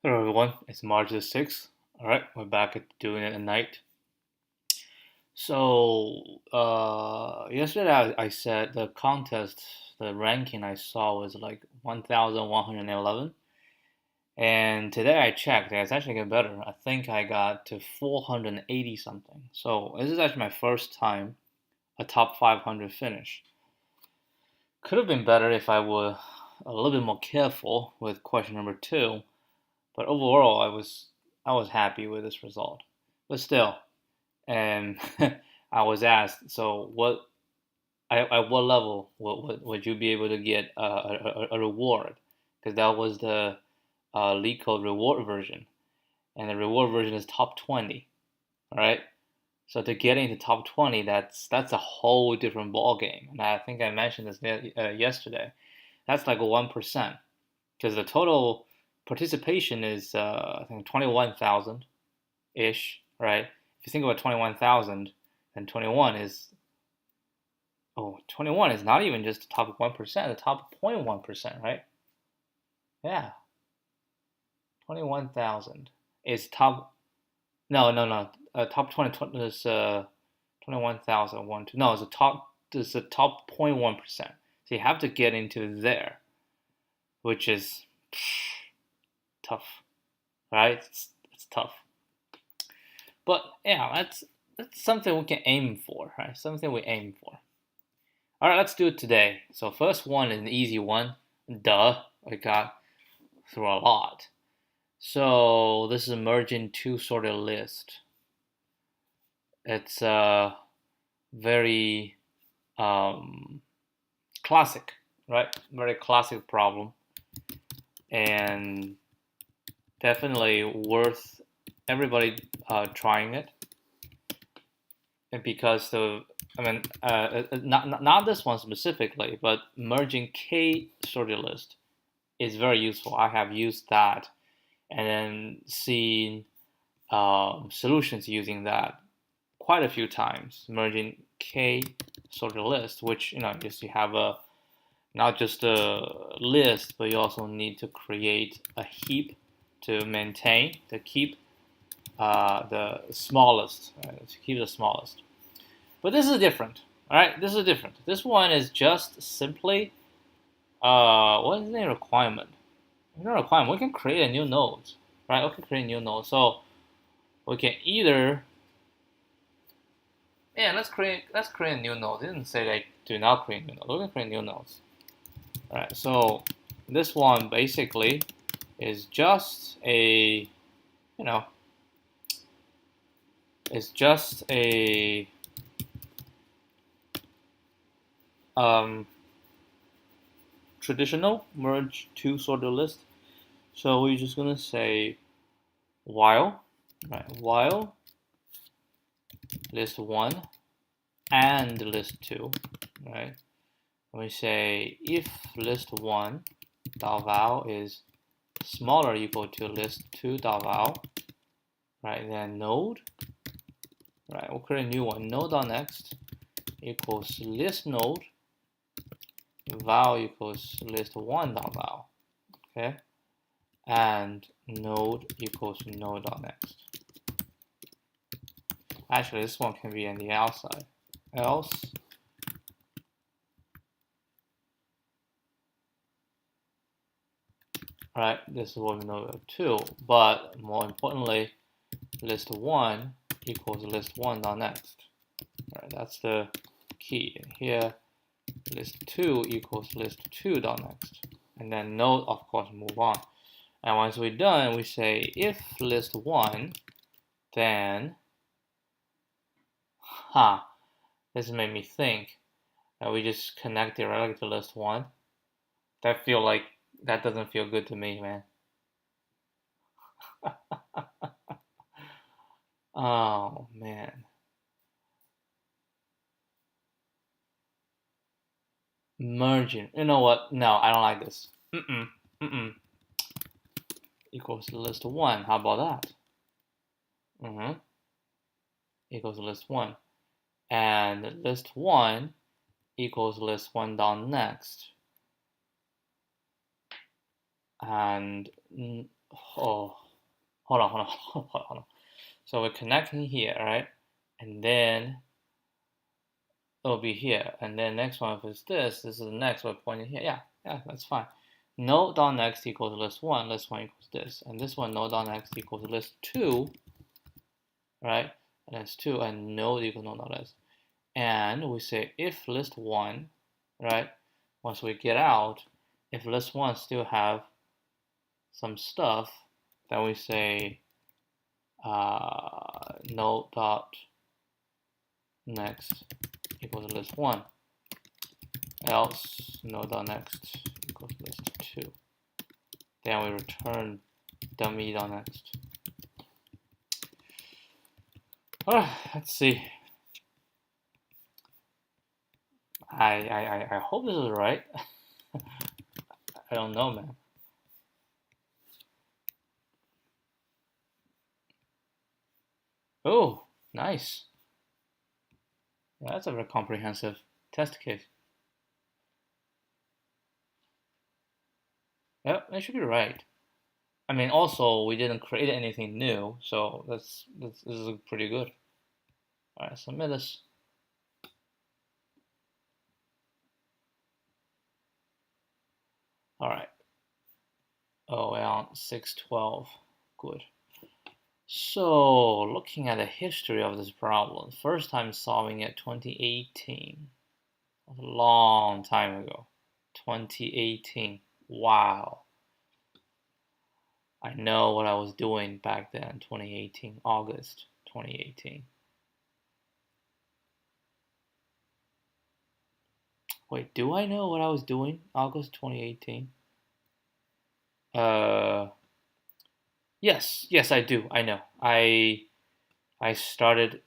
Hello everyone, it's March the 6th. Alright, we're back at doing it at night. Yesterday I said the contest, the ranking I saw was like 1,111. And today I checked, it's actually getting better. I think I got to 480 something. So this is actually my first time a top 500 finish. Could have been better if I were a little bit more careful with question number two. But overall, I was happy with this result. But still, and I was asked, so what? At what level would you be able to get a reward? Because that was the LeetCode reward version, and the reward version is top 20. All right. So to get into top 20, that's a whole different ball game. And I think I mentioned this yesterday. That's like 1%, because the total participation is I think 21,000 ish, right? If you think about 21,000, then 21 is not even just the top 1%, the top 0.1%, right? Yeah, 21,000 is top. No, no, no. Top 20 is 21,000. No, it's the top. It's the top 0.1%. So you have to get into there, which is tough, right? It's tough. But yeah, that's something we can aim for, right? Something we aim for. All right, let's do it today. So first one is an easy one. Duh, we got through a lot. So this is merging two sorted list. It's a very classic, right? Very classic problem, and definitely worth everybody trying it. And because not this one specifically, but merging K sorted list is very useful. I have used that and then seen solutions using that quite a few times. Merging K sorted list, which just you have a not just a list, but you also need to create a heap to maintain, to keep the smallest, right? To keep the smallest. But this is different. All right, this is different. This one is just simply what is the requirement? It's not a requirement. We can create a new node, right? We can create a new node. So we can either let's create a new node. It didn't say like do not create new nodes. We can create new nodes. All right. So this one basically is just a it's just a traditional merge two sorted list. So we're just gonna say while, right? While list one and list two, right? And we say if list one dot val is smaller or equal to list two dot val, right? Then node, right? We'll create a new one. Node.next equals list node val equals list one dot val, okay? And node equals node.next. Actually, this one can be on the outside. Else, right? This is what we know too. But more importantly, list one equals list one.next. Right? That's the key. And here, list two equals list two.next. And then node, of course, move on. And once we're done, we say if list one, then, this made me think. We just connect directly to list one. That doesn't feel good to me, man. Oh man. Merging. You know what? No, I don't like this. Equals list one. How about that? Equals list one. And list one equals list one dot next. And Oh, hold on. So we're connecting here, right? And then it'll be here. And then next one, if it's this is the next, we're pointing here. Yeah, that's fine. Node dot next equals list one equals this. And this one, node dot next equals list two, right? And that's two, and node equals node dot next. And we say if list one, right? Once we get out, if list one still have some stuff, then we say node dot next equals list one, else node dot next equals list two. Then we return dummy dot next. Alright, let's see. I hope this is right. I don't know, man. Oh, nice. That's a very comprehensive test case. Yep, it should be right. I mean, also we didn't create anything new, so this is pretty good. All right, submit this. All right. Oh, we're on 612. Good. So, looking at the history of this problem, first time solving it 2018. A long time ago. 2018. Wow. I know what I was doing back then, 2018, August 2018. Wait, do I know what I was doing August 2018? Yes, I do. I know. I started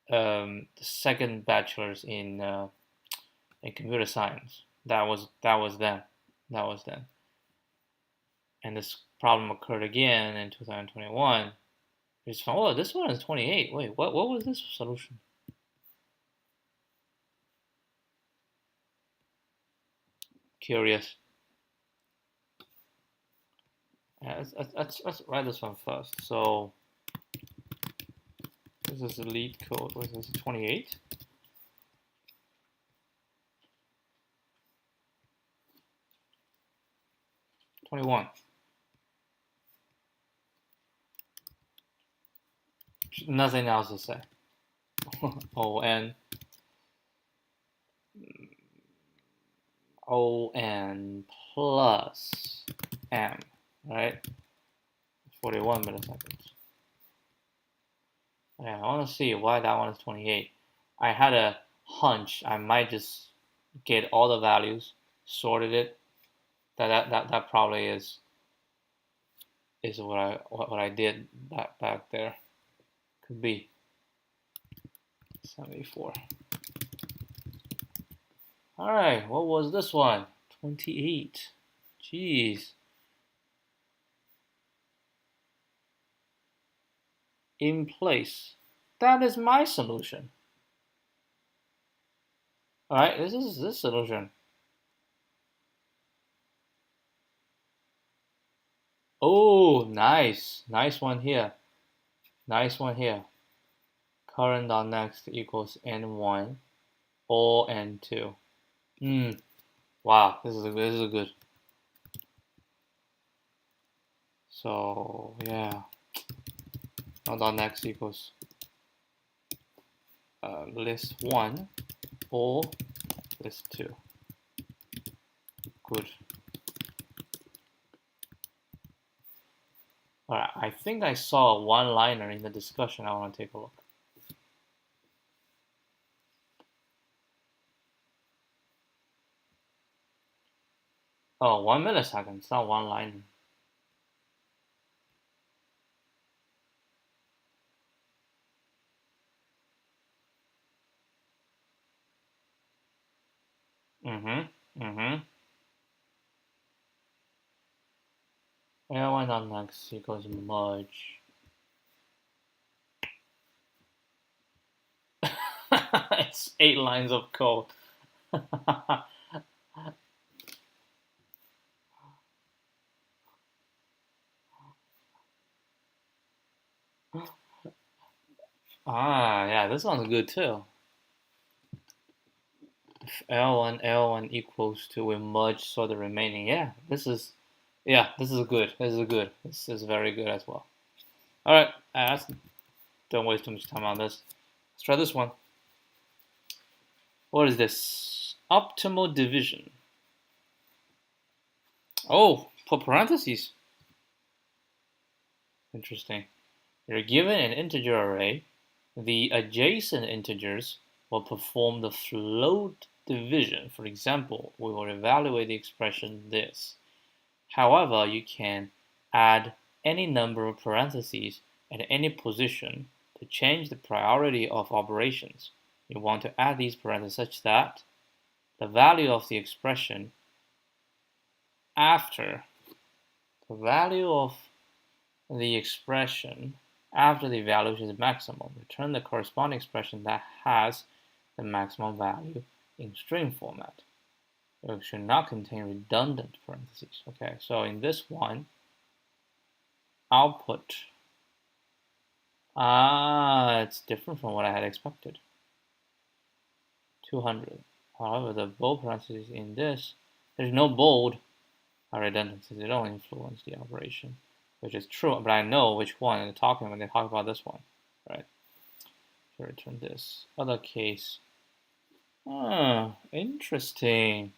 the second bachelor's in computer science. That was then. That was then. And this problem occurred again in 2021. It's found, oh, this one is 28. Wait, what was this solution? Curious. Yeah, let's write this one first. So this is the LeetCode. What is this? 28. 21. Nothing else to say. O n plus m, right? 41 milliseconds. Yeah, I want to see why that one is 28. I had a hunch I might just get all the values, sorted it. That probably is what I did back there. Could be 74. All right, what was this one? 28. Jeez. In place. That is my solution. All right, this is this solution. Oh, nice. Nice one here. Nice one here. Current dot next equals n1 or n2. Wow, this is good. So yeah, now dot next equals list one or list two. Good. All right, I think I saw a one-liner in the discussion. I want to take a look. Oh, 1 millisecond. It's not one liner. Yeah, why not next equals merge? It's 8 lines of code. Yeah, this one's good too. If L1 equals to, we merge so the remaining. Yeah, this is good. This is good. This is very good as well. All right, don't waste too much time on this. Let's try this one. What is this? Optimal division. Oh, put parentheses. Interesting. You're given an integer array. The adjacent integers will perform the float division. For example, we will evaluate the expression this. However, you can add any number of parentheses at any position to change the priority of operations. You want to add these parentheses such that the value of the expression after the evaluation is maximum. Return the corresponding expression that has the maximum value in string format. It should not contain redundant parentheses. Okay, so in this one, output. It's different from what I had expected. 200. However, the bold parentheses in this, there's no bold redundancies. They don't influence the operation, which is true, but I know which one they're talking when they talk about this one, right? So return this. Other case. Interesting.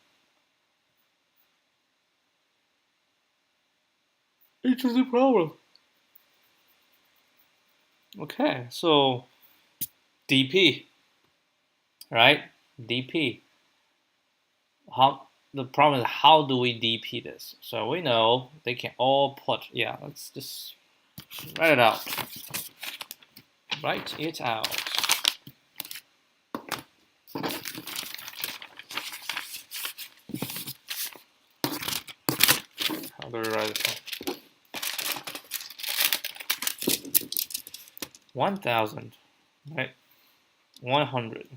Interesting problem. Okay, so DP, right? DP. The problem is, how do we DP this? So we know they can all put. Yeah, let's just write it out. Write it out. How do we write this one? 1,000, right? 100,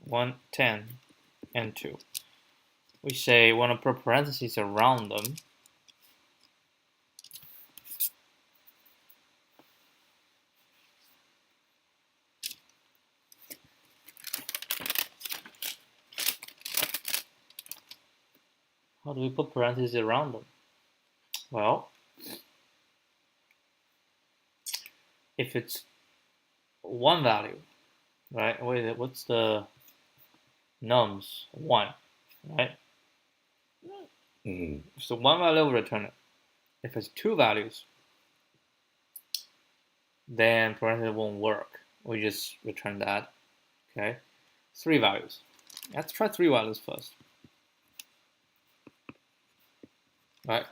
110, and 2. We say we want to put parentheses around them. How do we put parentheses around them? Well, if it's one value, right? Wait, what's the nums? 1, right? So one value will return it. If it's two values, then parentheses won't work. We just return that. Okay. 3 values. Let's try 3 values first. Right.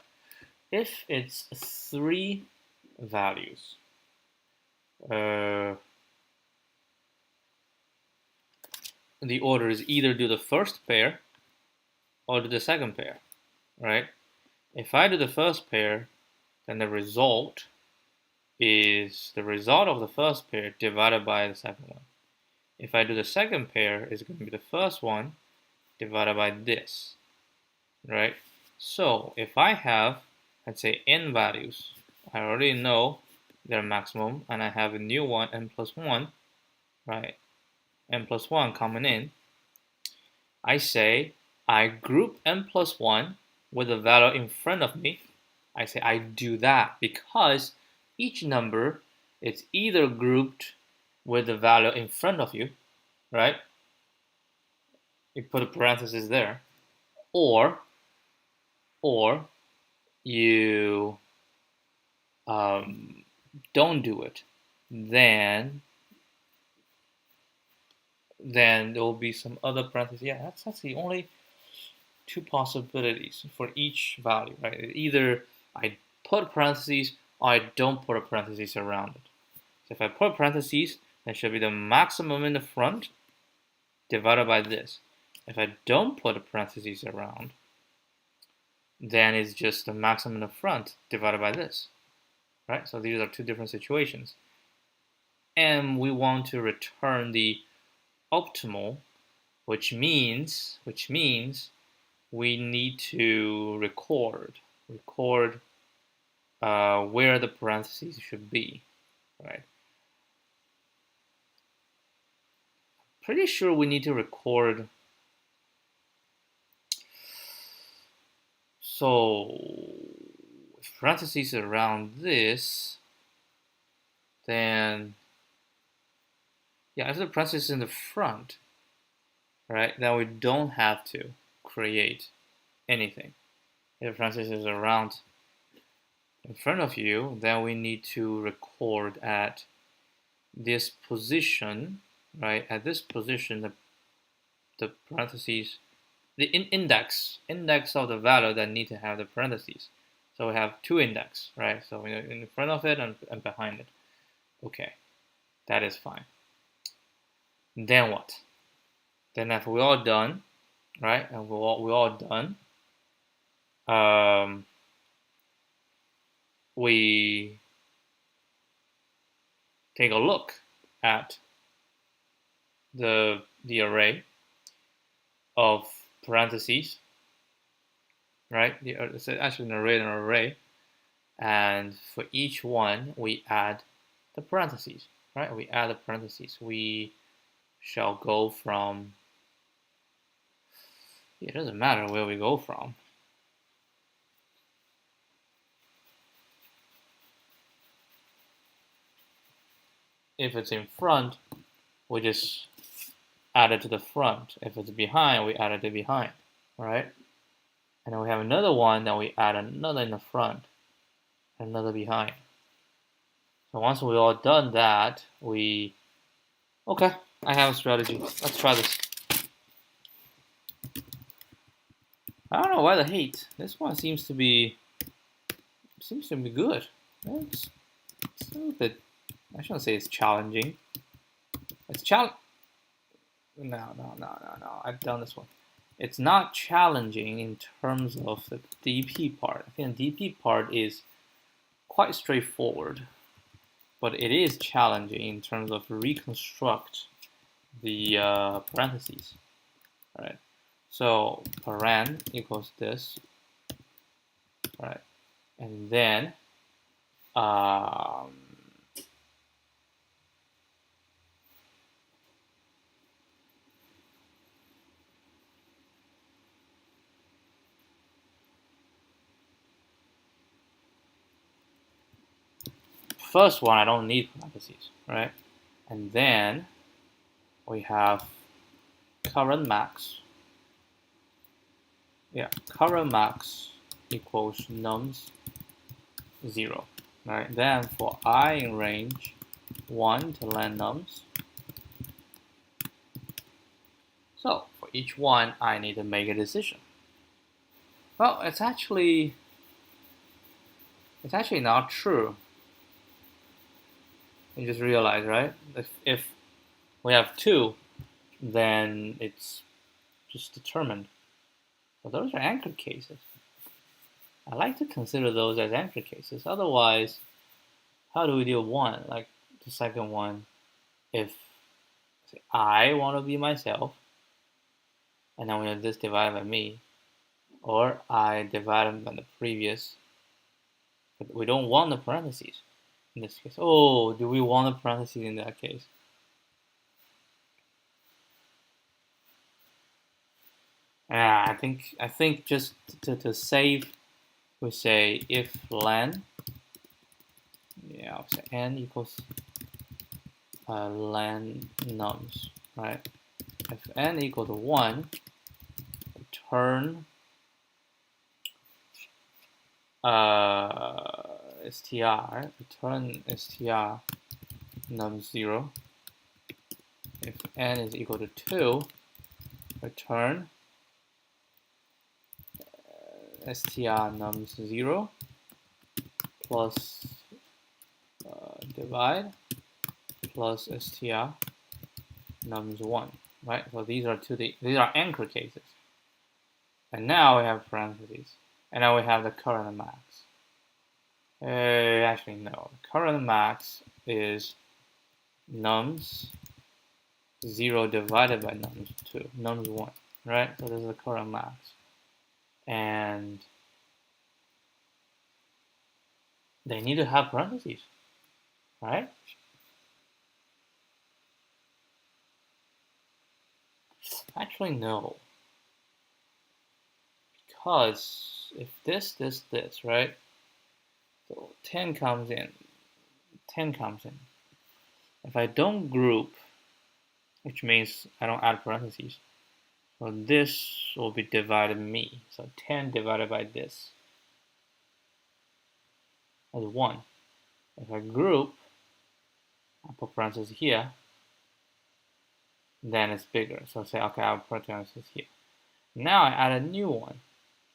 If it's 3 values, the order is either do the first pair or do the second pair, right? If I do the first pair, then the result is the result of the first pair divided by the second one. If I do the second pair, it's going to be the first one divided by this, right? So if I have, let's say, n values, I already know their maximum, and I have a new one, n plus 1, right? N plus 1 coming in. I say I group n plus 1 with the value in front of me. I say I do that because each number is either grouped with the value in front of you, right? You put a parenthesis there, or you don't do it, then there will be some other parentheses. Yeah, that's the only 2 possibilities for each value, right? Either I put parentheses or I don't put a parentheses around it. So if I put parentheses, that should be the maximum in the front divided by this. If I don't put a parentheses around, then it's just the maximum in the front divided by this, right? So these are 2 different situations. And we want to return the optimal, which means we need to record where the parentheses should be, right? pretty sure we need to record. So if parentheses around this, then yeah, if the parentheses in the front, right, then we don't have to create anything. If the parentheses is around in front of you, then we need to record at this position, right? At this position, the parentheses, the index of the value that need to have the parentheses. So we have two index, right? So in front of it and behind it. Okay, that is fine. Then what? Then after we're all done, right? And we're all done. We take a look at the array of parentheses, right? It's actually an array, and for each one we add the parentheses, right? We add the parentheses. We shall go from. It doesn't matter where we go from. If it's in front, we just add it to the front. If it's behind, we add it to behind, right? And then we have another one that we add another in the front, another behind. So once we're all done that, okay, I have a strategy. Let's try this. I don't know why the hate. This one seems to be good. It's a little bit. I shouldn't say it's challenging. It's No. I've done this one. It's not challenging in terms of the DP part. I think the DP part is quite straightforward, but it is challenging in terms of reconstruct the parentheses. All right. So paren equals this, right? And then first one I don't need parentheses, right? And then we have current max. Yeah, current max equals nums 0. Right. Then for I in range 1 to len nums. So for each one, I need to make a decision. Well, it's actually not true. You just realize, right? If we have 2, then it's just determined. So those are anchor cases. I like to consider those as anchor cases. Otherwise, how do we deal with 1? Like the second one, if say, I want to be myself, and then we have this divided by me, or I divided by the previous, but we don't want the parentheses in this case. Oh, do we want the parentheses in that case? I think just to save, we say if len, yeah, I'll say n equals len nums, right? If n equal to 1, return return nums 0. If n is equal to 2, return str nums 0 plus divide plus str nums 1, right? So these are anchor cases. And now we have parentheses. And now we have the current max. Actually, no. The current max is nums 0 divided by nums 2, nums 1, right? So this is the current max. And they need to have parentheses, right? Actually, no. Because if this, right? So 10 comes in, 10 comes in. If I don't group, which means I don't add parentheses, so this will be divided me. So 10 divided by this is 1. If I group, I put parentheses here, then it's bigger. So say, okay, I'll put parentheses here. Now I add a new one,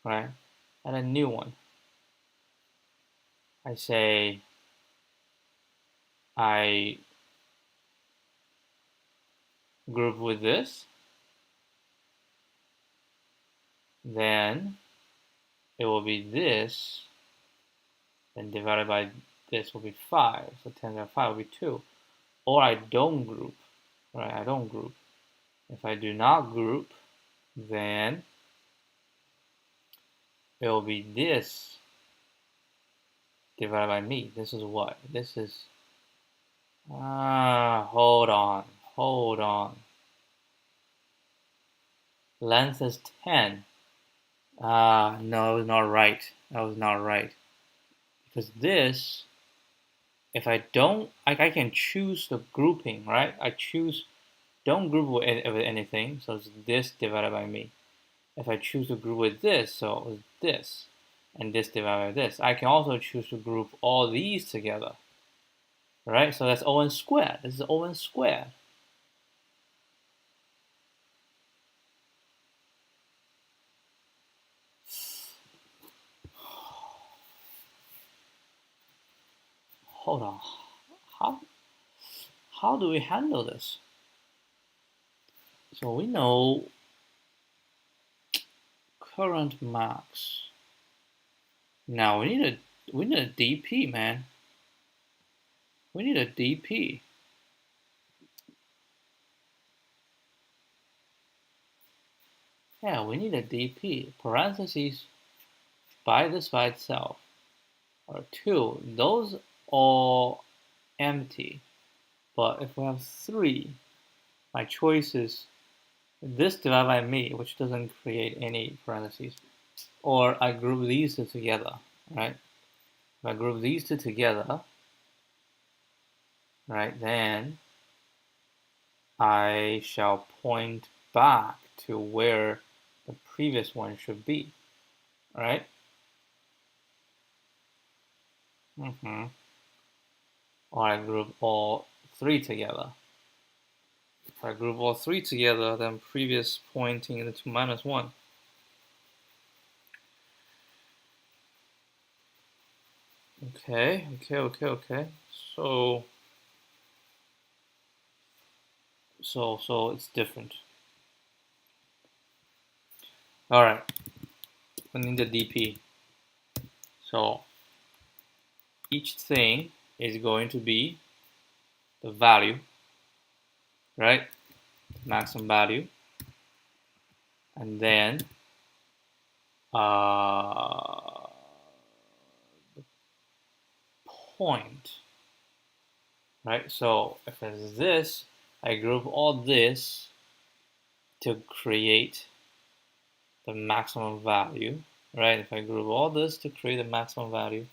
right? Add a new one. I say, I group with this, then it will be this, then divided by this will be 5. So 10 divided by 5 will be 2. Or I don't group, right? I don't group. If I do not group, then it will be this divided by me. This is what? This is, hold on. Length is 10. No, that was not right. That was not right. Because this, if I don't, I can choose the grouping, right? I choose, don't group with anything, so it's this divided by me. If I choose to group with this, so it's this, and this divided by this. I can also choose to group all these together, right? So that's O(n) squared. This is O(n) squared. Hold on. How do we handle this? So we know current max. Now we need a DP, man. We need a DP. Yeah, we need a DP. Parentheses by this by itself. Or 2. Those are empty. But if we have 3, my choice is this divided by me, which doesn't create any parentheses. Or I group these two together, right? If I group these two together, right, then I shall point back to where the previous one should be, right? Or I group all 3 together. If I group all 3 together, then previous pointing into -1. Okay. So it's different. All right. We need the DP. So each thing is going to be the value, right? The maximum value, and then the point, right? So if it's this, I group all this to create the maximum value, right? If I group all this to create the maximum value,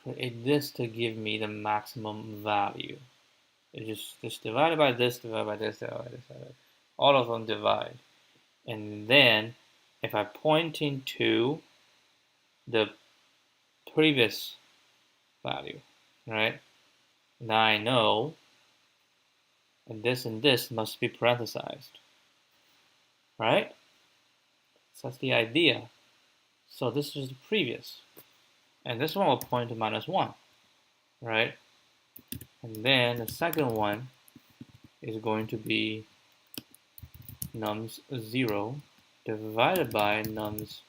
create this to give me the maximum value. It's just divided by this, divided by this, divided by this, divided by this. All of them divide. And then if I point into the previous value, right? Now I know and this must be parenthesized, right? So that's the idea. So this is the previous. And this one will point to -1, right? And then the second one is going to be nums 0 divided by nums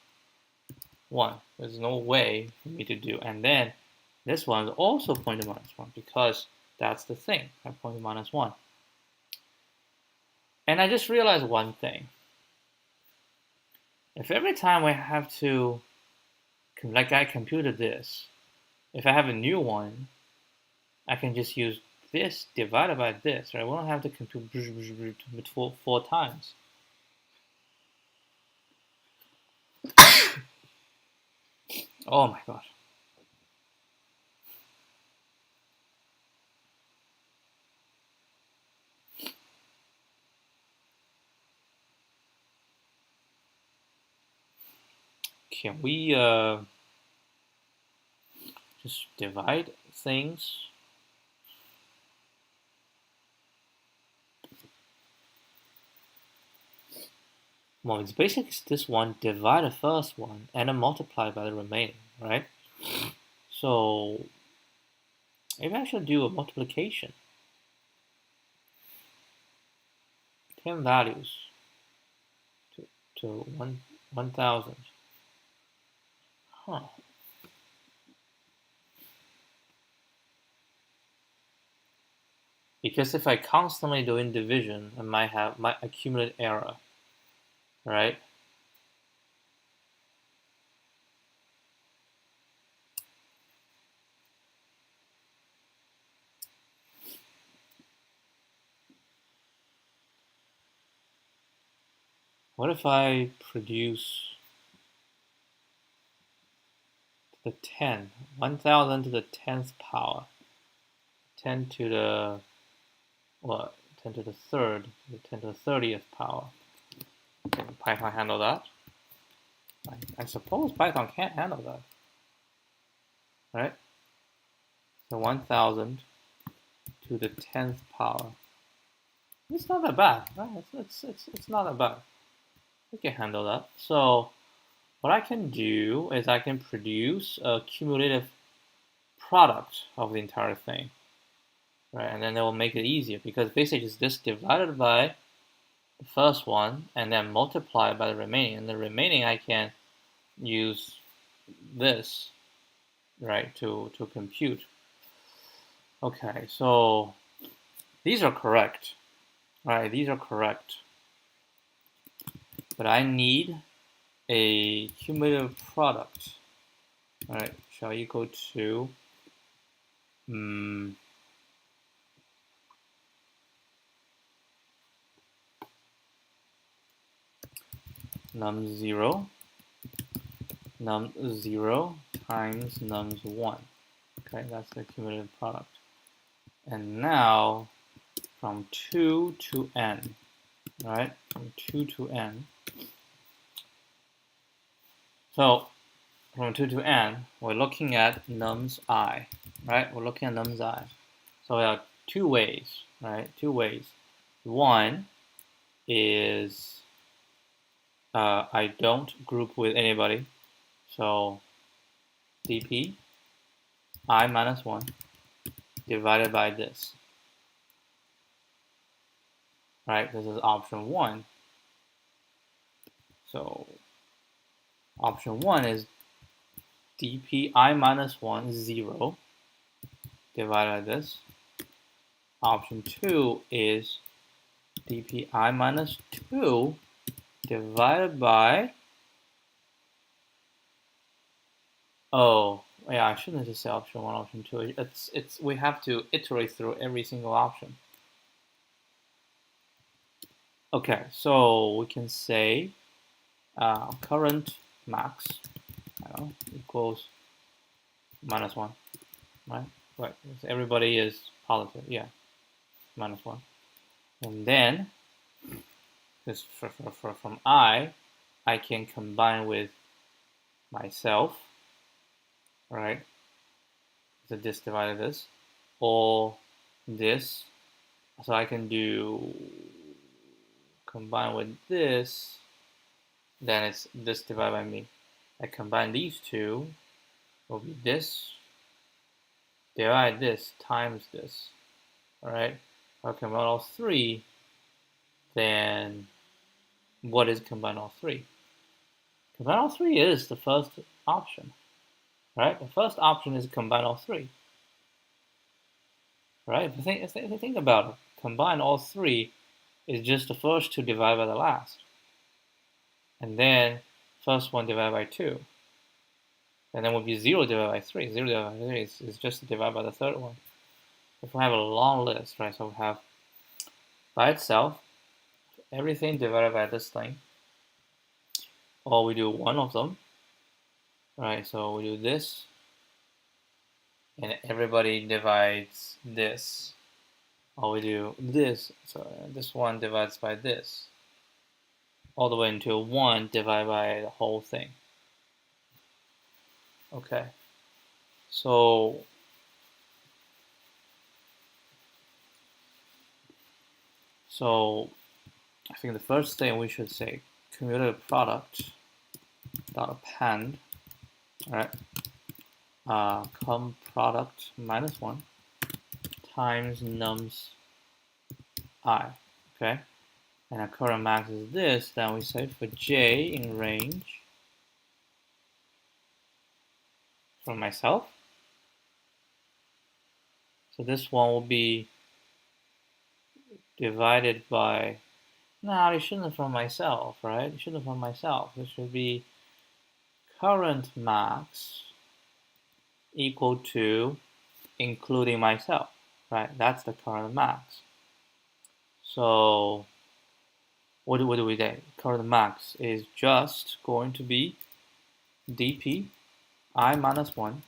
1. There's no way for me to do. And then this one is also point to -1 because that's the thing. I point to -1. And I just realized one thing. If every time we have to, like I computed this, if I have a new one, I can just use this divided by this, right? We don't have to compute four times. Oh my gosh. Can we just divide things? Well, it's basically this one, divide the first one, and then multiply by the remaining, right? So maybe I should do a multiplication. 10 values to 1,000. Huh. Because if I constantly doing division, I might accumulate error, right? What if I produce the 10, 1,000 to the 10th power, 10 to the, what, 10 to the third, 10 to the 30th power. Can Python handle that? I suppose Python can't handle that, right? So 1,000 to the 10th power. It's not that bad, right? It's not that bad. We can handle that. So what I can do is I can produce a cumulative product of the entire thing, right? And then that will make it easier because basically it's this divided by the first one and then multiply by the remaining. And the remaining I can use this, right, to compute. Okay, so these are correct, right? These are correct. But I need a cumulative product. All right, shall equal to num0 times num1. Okay, that's the cumulative product. And now from 2 to n, right? From 2 to n. So from 2 to n, we're looking at num's I, right? We're looking at num's I. So we have two ways, right? Two ways. One is I don't group with anybody. So dp I minus 1 divided by this. Right? This is option 1. So option 1 is dp I minus 1 is 0 divided by this. Option 2 is dp I minus 2 divided by, oh yeah, I shouldn't just say option 1, option 2. It's we have to iterate through every single option. Okay, so we can say current max, equals minus 1, right? Right. So everybody is positive, yeah, minus 1. And then this from I can combine with myself, right? So this divided this, or this. So I can do combine with this, then it's this divided by me. I combine these two, will be this, divide this times this. Alright, if I combine all three, then what is combine all three? Combine all three is the first option. Right? The first option is combine all three. Right? If you think about it, combine all three is just the first to divide by the last. And then first one divided by 2. And then would be 0 divided by 3. 0 divided by 3 is just divided by the third one. If we have a long list, right, so we have by itself, everything divided by this thing, or we do one of them, right, so we do this, and everybody divides this, or we do this, so this one divides by this, all the way into 1 divided by the whole thing. Okay, so I think the first thing we should say, cumulative product dot append, all right, cum product minus 1 times nums I, okay, and our current max is this. Then we say for j in range for myself, so this one will be divided by, no, it shouldn't from myself, right? It shouldn't from myself. It should be current max equal to including myself, right? That's the current max. So what do we do? Current max is just going to be dp I minus 1.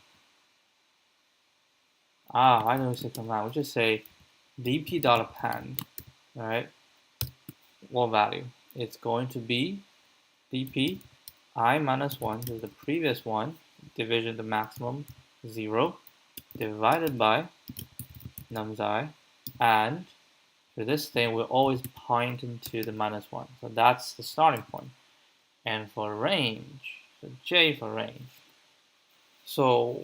Why don't we say current max? We just say dp dot append, right? What value? It's going to be dp I minus 1, this is the previous one, division the maximum 0, divided by nums I, and for this thing we're always pointing to the minus 1, so that's the starting point. And for range, so j for range, so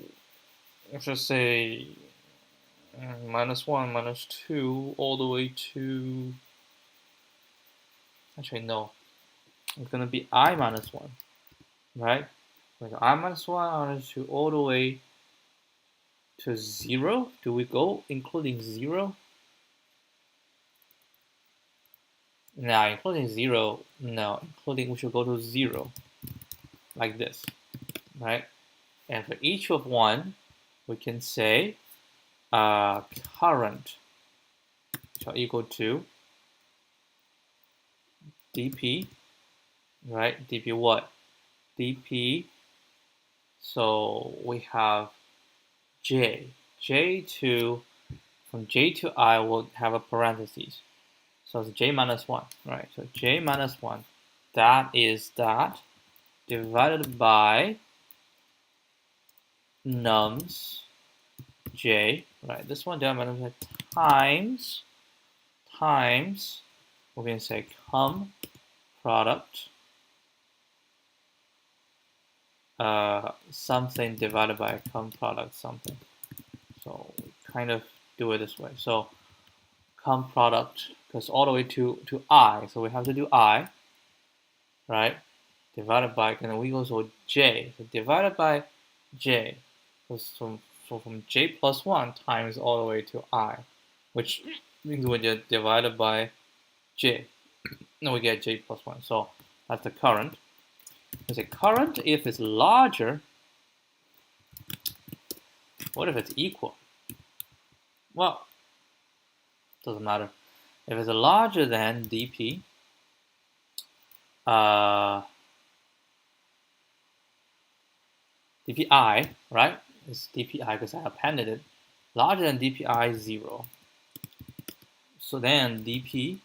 let's just say minus 1, minus 2, all the way to, actually no, it's going to be I minus 1, right? So I minus 1, I minus 2, all the way to 0. Do we go including 0? No, including 0, no, including, we should go to 0, like this, right? And for each of 1, we can say current shall equal to dp, right? dp what? dp, so we have j to, from j to I will have a parentheses, so it's j minus 1, right? So j minus 1, that is that, divided by nums j, right? This one divided by times, we're going to say cum product something divided by cum product something. So we kind of do it this way. So cum product goes all the way to I, so we have to do I, right? Divided by, and then we go to j, so divided by j goes from j plus 1 times all the way to I, which means we get divided by j, and we get j plus 1. So that's the current. Is a current if it's larger. What if it's equal? Well, doesn't matter. If it's larger than dp, dpi, right? It's dpi because I appended it. Larger than dpi 0. So then dpi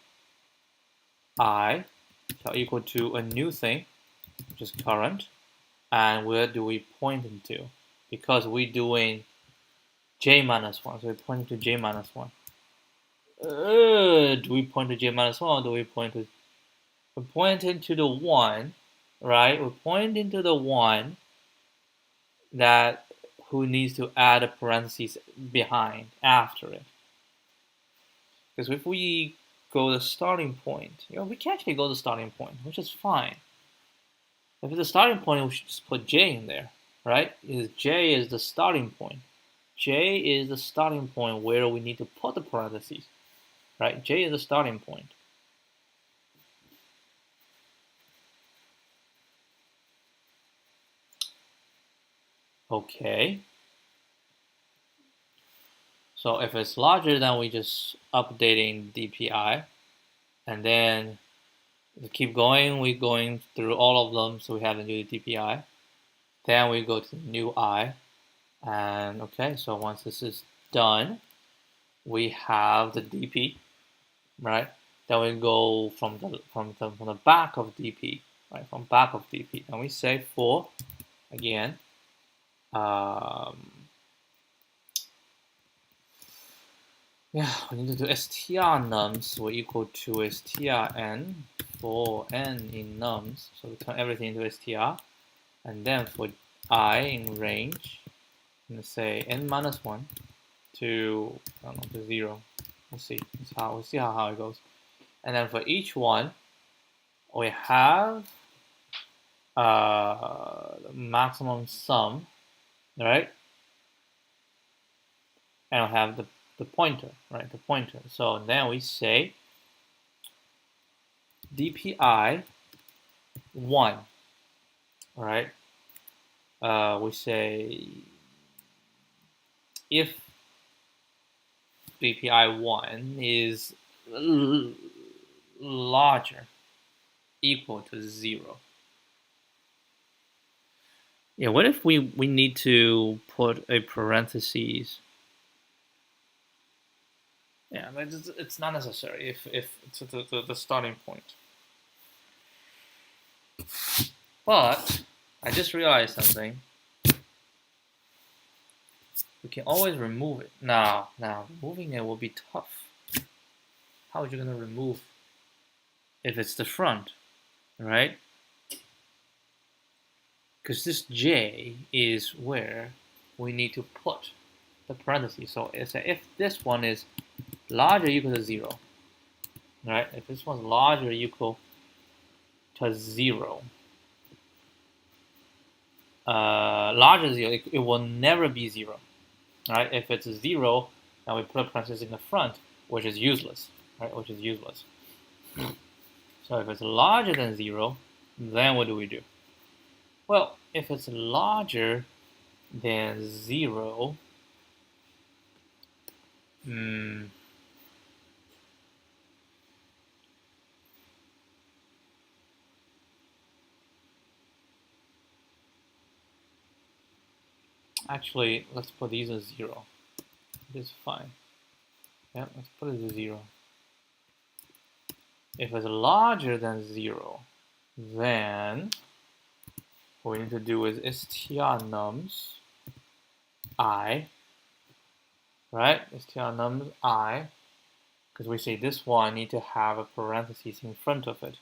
shall equal to a new thing, which is current. And where do we point into? Because we're doing j minus 1, so we point to j minus 1. Do we point to j minus 1 or do we point to, we're pointing to the 1, right? We're pointing to the 1 that who needs to add a parentheses behind, after it. Because if we go to the starting point, we can actually go to the starting point, which is fine. If it's a starting point, we should just put j in there, right? Because j is the starting point. J is the starting point where we need to put the parentheses, right? J is the starting point. Okay. So if it's larger, then we just updating DPI, and then we keep going. We're going through all of them, so we have a new DPI. Then we go to the new I, and okay. So once this is done, we have the DP, right? Then we go from the back of DP, right? From back of DP, and we say for again. Yeah, we need to do str nums will equal to strn for n in nums. So we turn everything into str. And then for I in range, I'm going to say n minus 1 to, I don't know, to 0. We'll see. We'll see how it goes. And then for each one, we have the maximum sum, right? And we have the pointer, right? The pointer. So then we say DPI 1, right? We say if DPI 1 is larger, equal to 0. Yeah, what if we need to put a parentheses? Yeah, but it's not necessary if it's the starting point. But I just realized something. We can always remove it. Now, removing it will be tough. How are you going to remove if it's the front, right? Because this J is where we need to put the parentheses. So it's if this one is larger or equal to 0, right? If this one's larger or equal to 0, larger than 0, it will never be 0, right? If it's 0, then we put a parenthesis in the front, which is useless, right? Which is useless. So if it's larger than 0, then what do we do? Well, if it's larger than 0, actually, let's put these as 0. This is fine. Yeah, let's put it as 0. If it's larger than 0, then what we need to do is strnums I, right? strnums I, because we say this one need to have a parenthesis in front of it,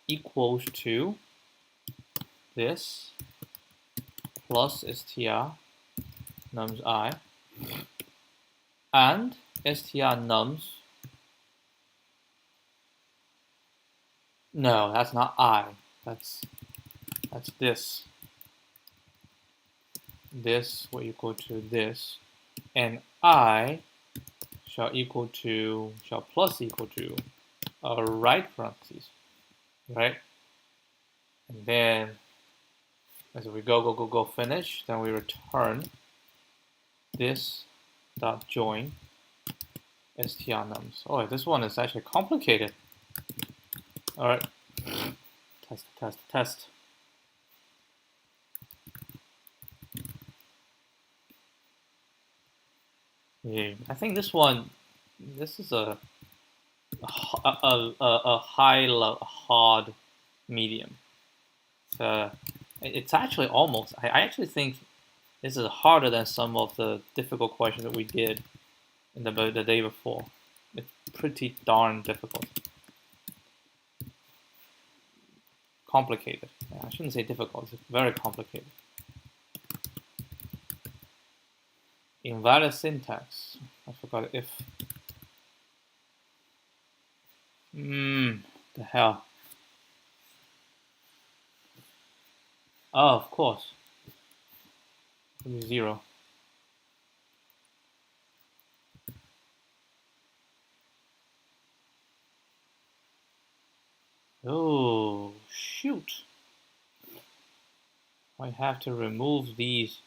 equals to this plus strnums I, and strnums. No, that's not I. That's this. This will equal to this, and I shall plus equal to a right parentheses, right? And then as we go finish, then we return this dot join strnums. Oh, this one is actually complicated. All right, test. Yeah, I think this is a hard medium. So it's actually almost. I actually think this is harder than some of the difficult questions that we did in the day before. It's pretty darn difficult. Complicated. I shouldn't say difficult, it's very complicated. Invalid syntax. I forgot if. The hell. Oh, of course. It'll be 0. Oh, shoot. I have to remove these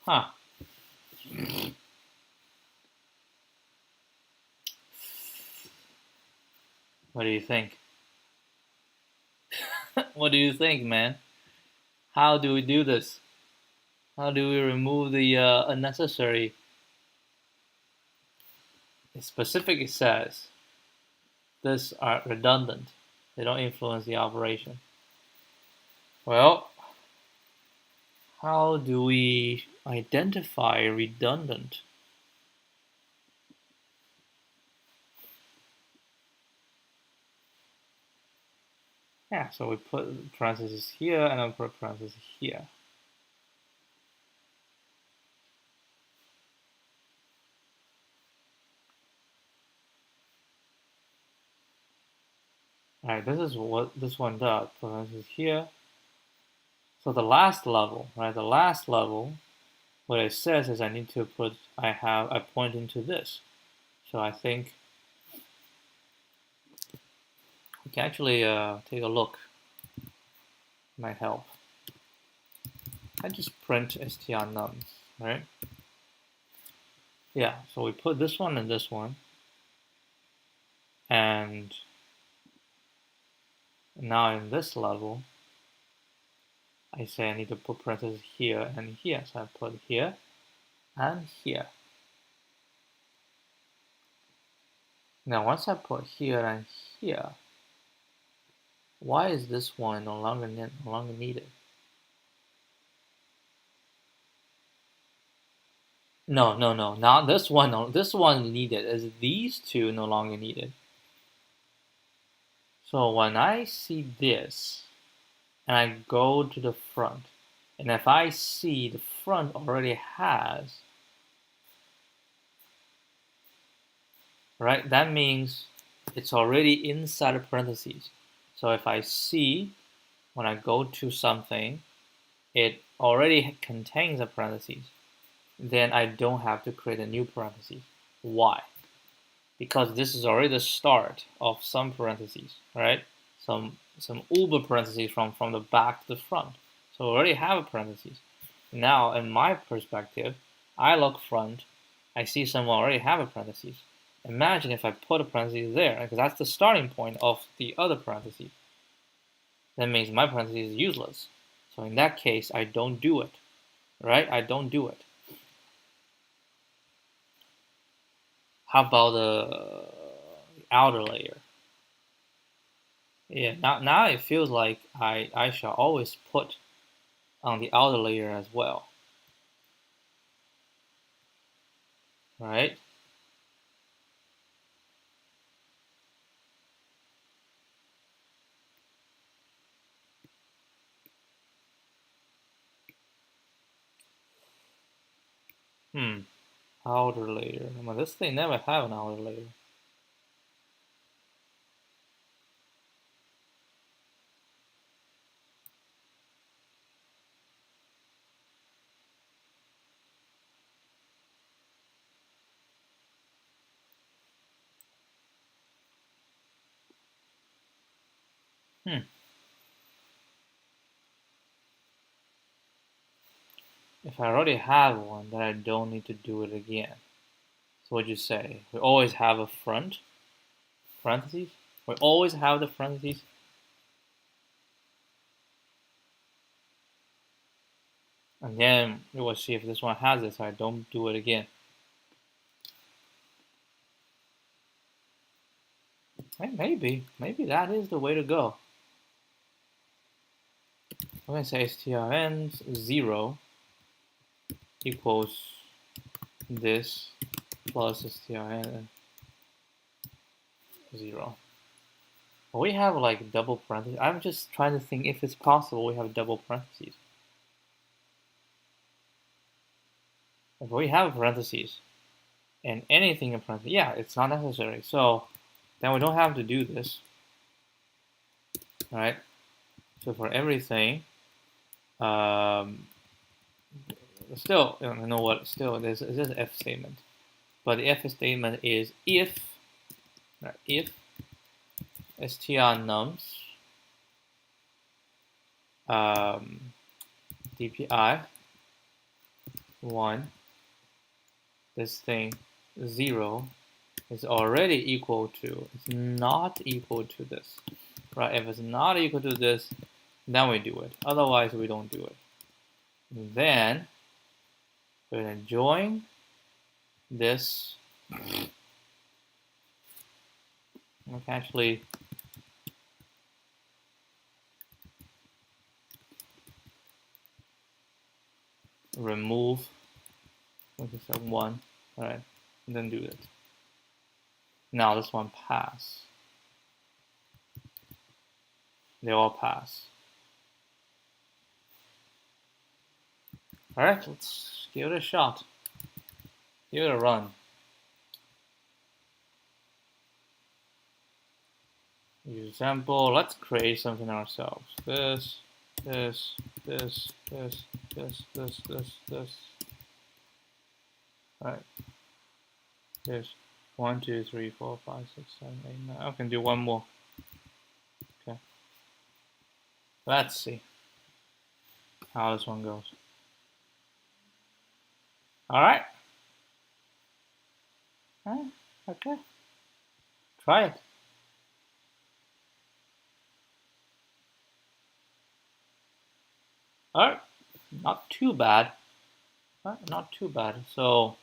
Huh. What do you think? What do you think, man? How do we do this? How do we remove the unnecessary? It specifically says these are redundant. They don't influence the operation. Well, how do we identify redundant? Yeah, so we put parentheses here and then put parentheses here. All right, this is what this one does. Parentheses here. So the last level, right? The last level, what it says is I need to put, I point into this. So I think we can actually take a look. Might help. I just print strnums, right? Yeah, so we put this one and this one. And now in this level, I say I need to put parentheses here and here. So I put here and here. Now once I put here and here, why is this one no longer needed? No, not this one. No, this one needed. Is these two no longer needed? So when I see this, and I go to the front, and if I see the front already has, right, that means it's already inside of parentheses. So if I see, when I go to something, it already contains a parentheses, then I don't have to create a new parentheses. Why? Because this is already the start of some parentheses, right? Some uber parentheses from the back to the front. So we already have a parentheses. Now, in my perspective, I look front, I see someone already have a parentheses. Imagine if I put a parentheses there, because that's the starting point of the other parentheses. That means my parentheses is useless. So in that case, I don't do it, right? I don't do it. How about the outer layer? Yeah, now it feels like I shall always put on the outer layer as well, right? Outer layer. Well, this thing never have an outer layer. If I already have one, then I don't need to do it again. So what'd you say? We always have a front parentheses. We always have the parentheses. And then we will see if this one has it, so I don't do it again. Maybe that is the way to go. I'm gonna say strn 0 equals this plus strn 0. We have like double parentheses. I'm just trying to think if it's possible we have double parentheses. If we have parentheses and anything in parentheses, yeah, it's not necessary. So then we don't have to do this. All right. So for everything, still, you know what? Still, this is an if statement, but the if statement is if strnums dpi 1, this thing 0 is already equal to, it's not equal to this, right? If it's not equal to this, then we do it. Otherwise, we don't do it. And then we're going to join this. We can actually remove, which is a 1, all right, and then do it. Now this one pass. They all pass. All right, let's give it a shot. Give it a run. Example, let's create something ourselves. This. All right. There's 1, 2, 3, 4, 5, 6, 7, 8, 9. I can do one more. Okay. Let's see how this one goes. All right. Okay. Try it. All right. Not too bad. Not too bad. So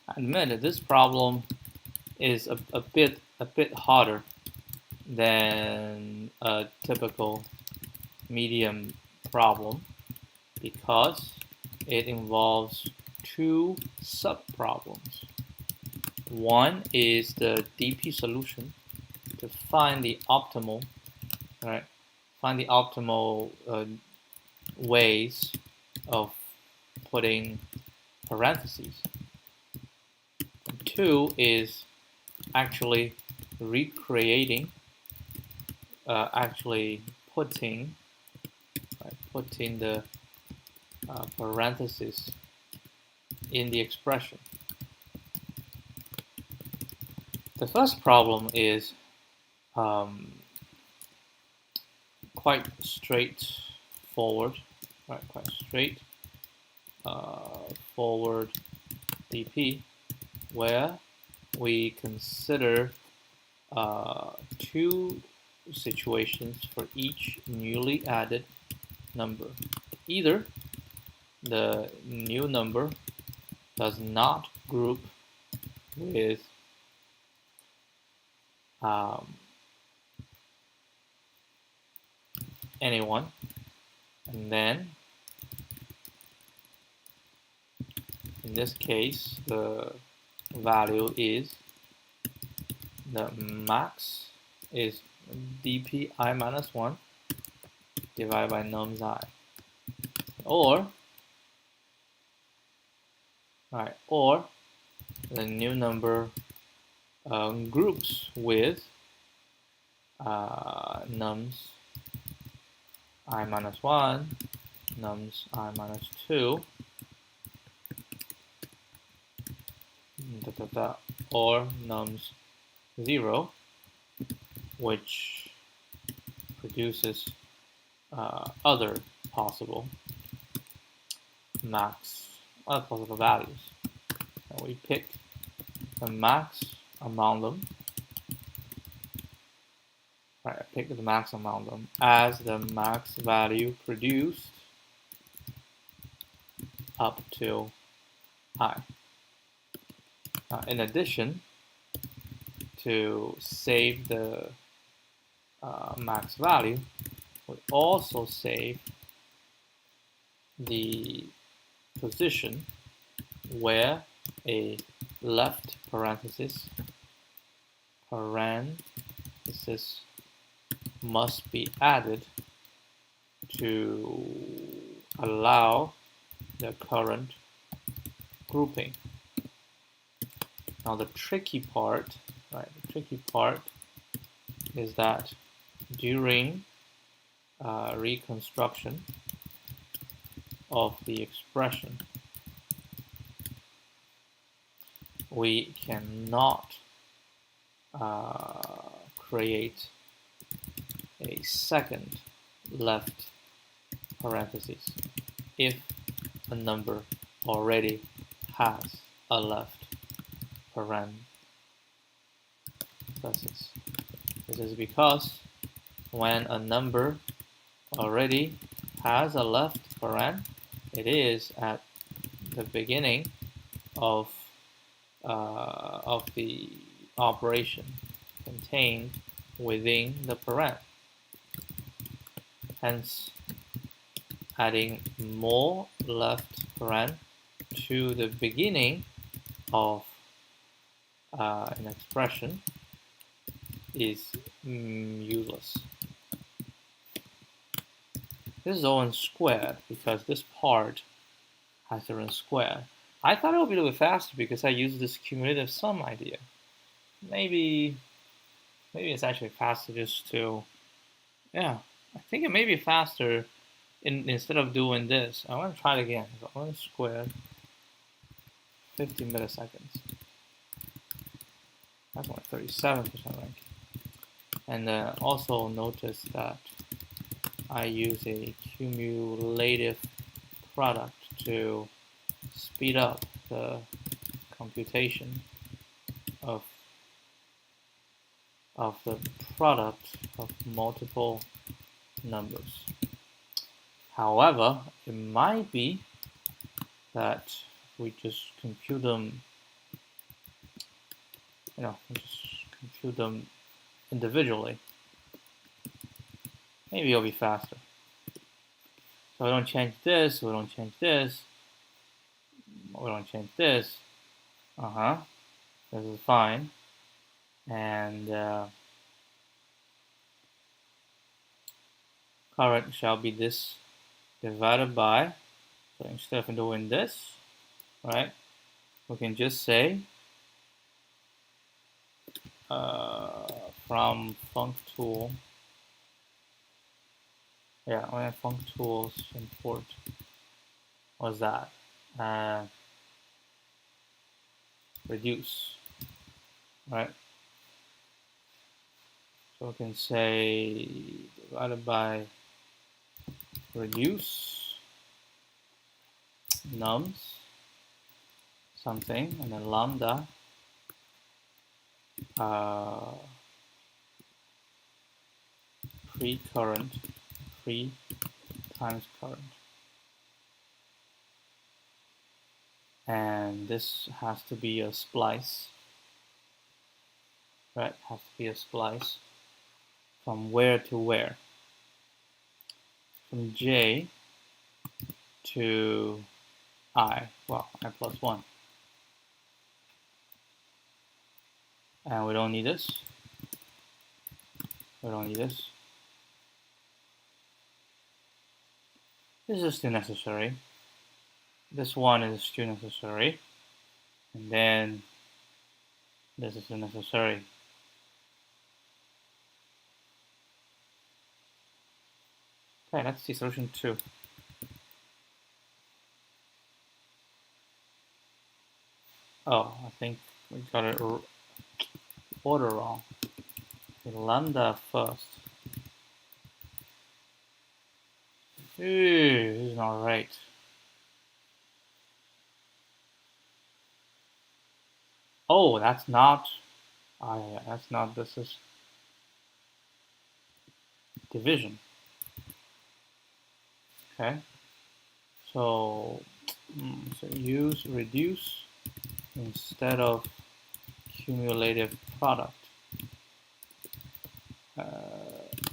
I admit that this problem is a bit harder than a typical medium problem because it involves two sub-problems. One is the DP solution to find the optimal, right? Find the optimal ways of putting parentheses. And two is actually recreating, actually putting the parentheses in the expression. The first problem is quite straightforward, right? Quite straightforward DP, where we consider two situations for each newly added number. Either the new number does not group with anyone, and then in this case the value is the max is dp I minus 1 divided by nums I, or the new number groups with nums I minus 1, nums I minus 2, or nums 0, which produces other possible values. And we pick the max among them. Right, I pick the max among them as the max value produced up to I. In addition, to save the max value, we also save the position where a left parenthesis must be added to allow the current grouping. Now the tricky part, is that during reconstruction of the expression, we cannot create a second left parenthesis if a number already has a left parenthesis. This is because when a number already has a left paren, it is at the beginning of the operation contained within the paren. Hence, adding more left paren to the beginning of an expression is useless. This is all in squared because this part has to run squared. I thought it would be a little bit faster because I used this cumulative sum idea. Maybe it's actually faster just to, yeah, I think it may be faster instead of doing this. I want to try it again. So I want to square 50 milliseconds. That's only 37% ranking. And also notice that I use a cumulative product to speed up the computation of the product of multiple numbers. However, it might be that we just compute them, individually. Maybe it'll be faster. So we don't change this, we don't change this, we don't change this. This is fine. And current shall be this divided by, so instead of doing this, right, we can just say from functool, when functools import, what's that? Reduce, right? So we can say divided by reduce nums something, and then lambda pre-current, pre times current. And this has to be a splice, right? Has to be a splice from where to where? From j to I, well, I plus 1. And we don't need this. We don't need this. This is still necessary. This one is still necessary. And then this is still necessary. Okay, let's see solution 2. Oh, I think we got it order wrong. Lambda first. This is not right. Oh, that's not. Yeah, that's not. This is division. Okay. So use reduce instead of cumulative product.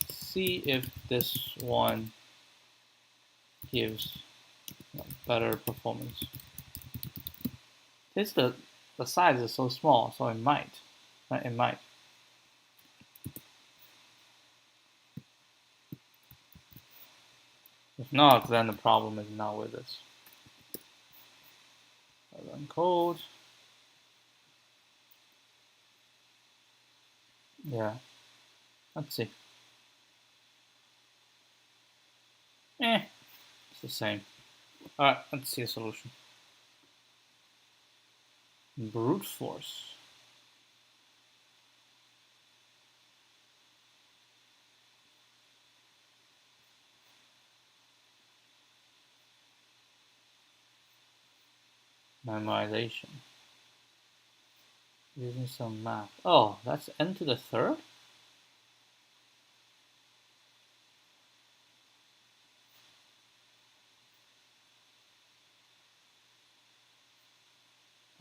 See if this one gives better performance. It's the size is so small, so it might. It might. If not, then the problem is not with this. I run code. Yeah. Let's see. It's the same. Alright, let's see a solution. Brute force. Memorization. Using some math. Oh, that's n to the third?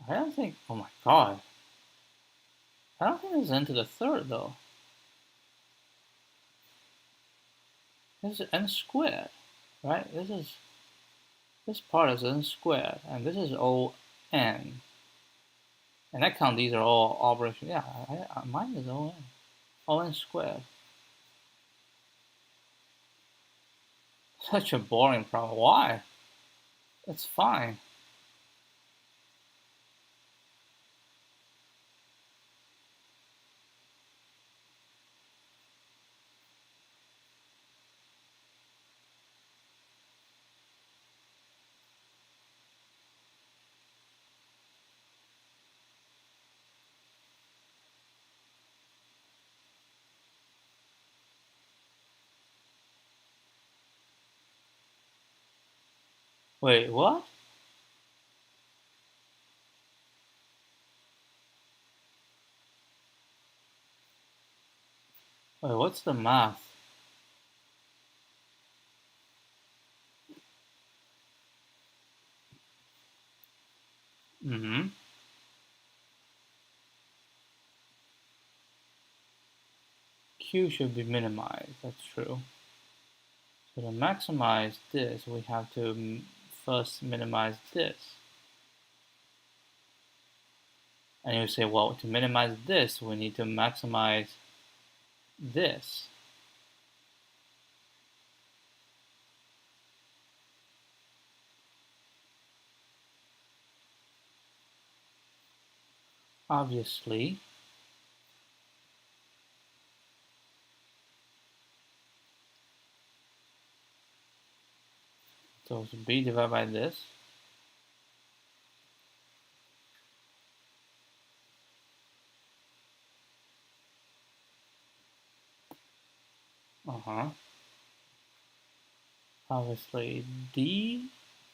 I don't think, oh my god. I don't think it's n to the third though. This is n squared, right? This part is n squared, and this is O n. And I count these are all operations. Yeah, mine is O n. O n squared. Such a boring problem. Why? It's fine. Wait, what? Wait, what's the math? Mm-hmm. Q should be minimized. That's true. So to maximize this, we have to first minimize this. And you say, well, to minimize this, we need to maximize this. Obviously, so it's b divided by this. Obviously, d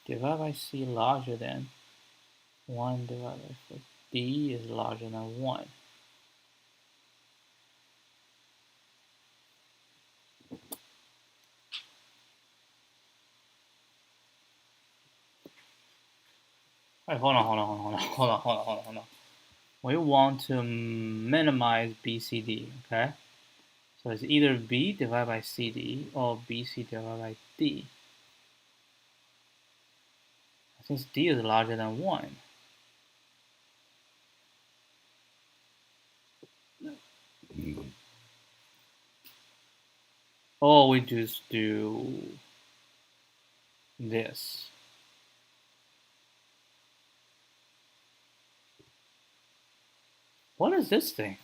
divided by c larger than 1 divided by 4. D is larger than 1. Wait, hold on. We want to minimize BCD, okay? So it's either B divided by CD or BC divided by D. Since D is larger than 1, or we just do this. What is this thing?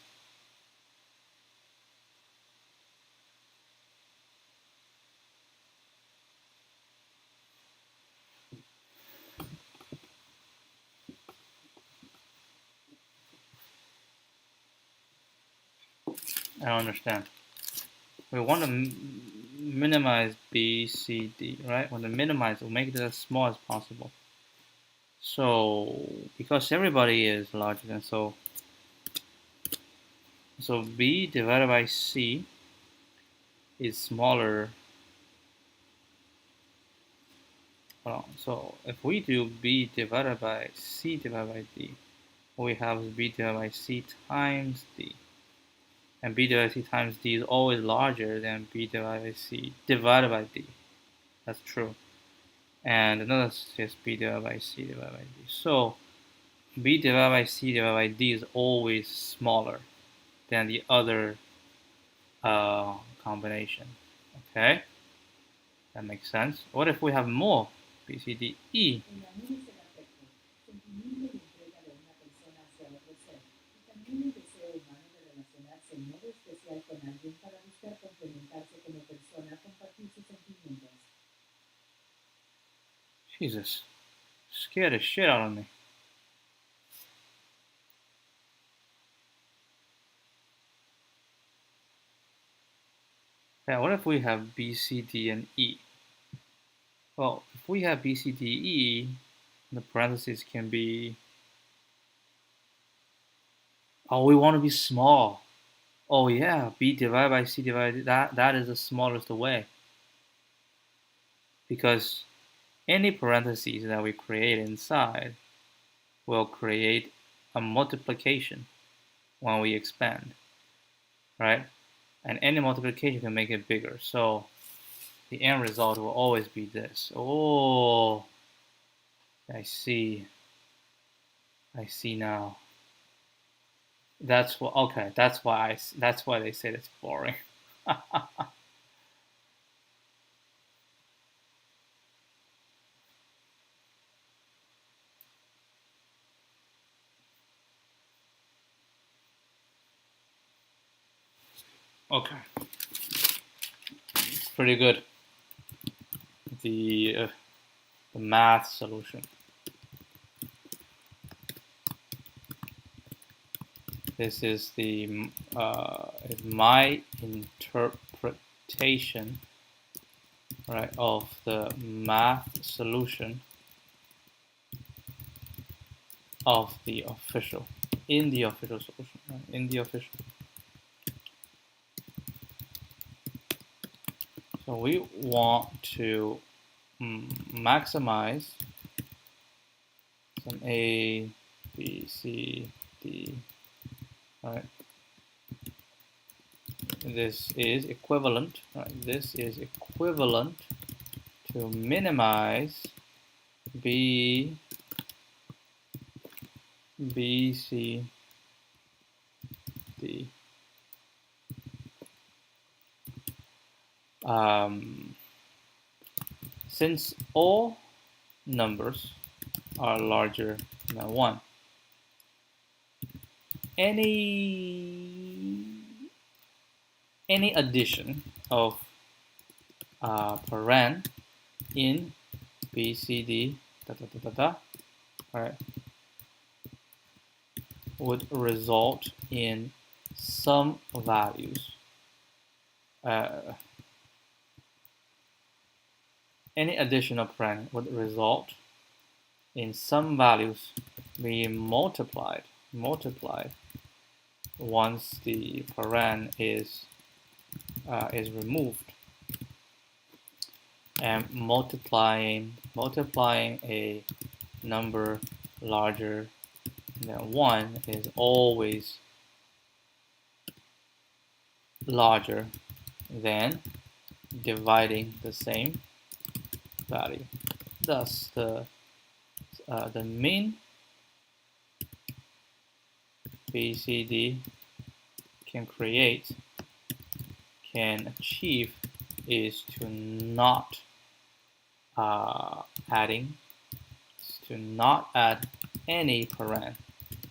I don't understand. We want to minimize B, C, D, right? We want to minimize, we'll make it as small as possible. So, because everybody is larger than so B divided by C is smaller. So if we do B divided by C divided by D, what we have is B divided by C times D. And B divided by C times D is always larger than B divided by C divided by D. That's true. And another is B divided by C divided by D. So B divided by C divided by D is always smaller than the other combination. Okay? That makes sense. What if we have more? B, C, D, E. Jesus. Scared the shit out of me. Yeah, what if we have B, C, D, and E? Well, if we have B, C, D, E, The parentheses can be, oh, we want to be small. Oh yeah, b divided by c divided, that is the smallest way. Because any parentheses that we create inside will create a multiplication when we expand, right? And any multiplication can make it bigger. So the end result will always be this. Oh, I see. I see now. That's what. Okay, that's why that's why they said it's boring. Okay, it's pretty good. The math solution. This is the my interpretation, right, of the math solution of the official, in the official solution, right? In the official. So we want to maximize some A, B, C, D, right? This is equivalent, right? This is equivalent to minimize B, B, C, D. Since all numbers are larger than 1, any addition of paren in B, C, D, right, would result in some values. Any addition of paren would result in some values being multiplied once the paren is removed, and multiplying a number larger than 1 is always larger than dividing the same value. Thus, the mean BCD can achieve is to not add any paren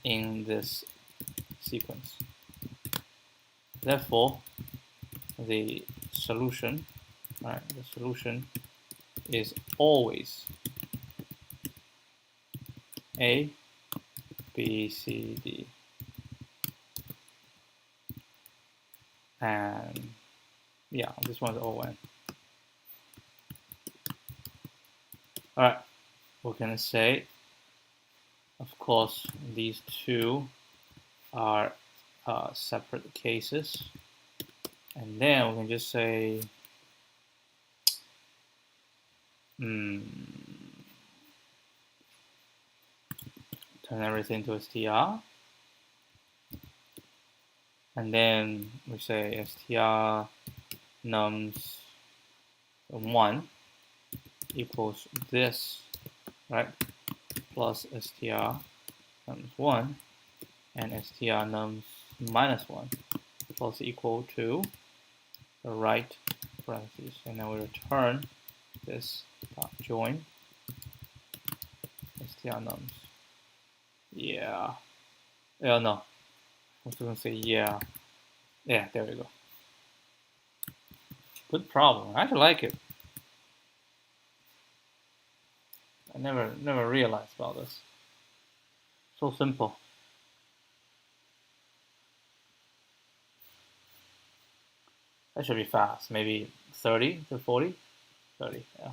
in this sequence. Therefore, the solution, right, the solution is always A, B, C, D. And yeah, this one's O-N. Alright, we're gonna say, of course, these two are separate cases. And then we can just say, turn everything to str. And then we say str nums 1 equals this, right? Plus str nums 1 and str nums minus 1 plus equal to the right parentheses. And then we return this dot join str nums. Yeah. Oh no. I was going to say yeah. Yeah, there we go. Good problem. I actually like it. I never realized about this. So simple. That should be fast. Maybe 30 to 40? 30, yeah.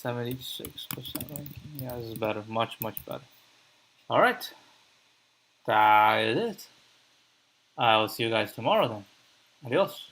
76% ranking. Yeah, this is better. Much better. All right. That is it. I will see you guys tomorrow then. Adios.